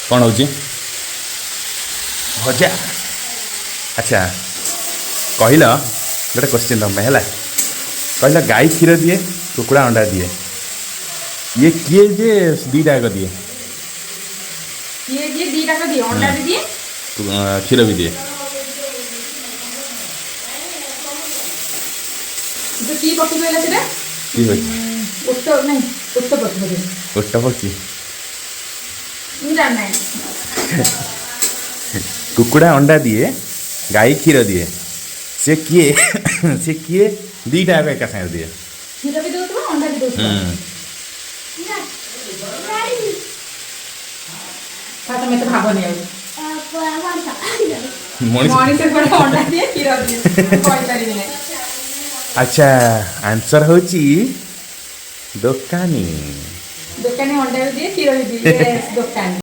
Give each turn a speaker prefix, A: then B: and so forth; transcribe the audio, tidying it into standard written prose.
A: कौन हो भजा। अच्छा कहल गोटे क्वेश्चन तुम है कहल गाई क्षीर दिए कुकुड़ा अंडा दिए ये किए जे दीटा जाक दिए
B: ये दीटा का दिए अंडा भी दिए
A: क्षीर भी दिए
B: जो की पक्षी कहला सेटा
A: की
B: उष्ट नहीं उष्ट पक्षी बोले
A: उष्ट पक्षी
B: नहीं जानना है
A: कुकुड़ा अंडा दिए गाई क्षीर दिए से किए से किए दीटा जाक एका साथ दिए
B: क्षीर भी दउथबो अंडा भी दउथबो ता मैं तो भाबनी मणि से बड़ा अंडा दिए क्षीर दिए कोई करी नहीं।
A: अच्छा आंसर होची दुकानी
B: दुकानी अंडा भी दिए क्षीर भी दिए दुकानी।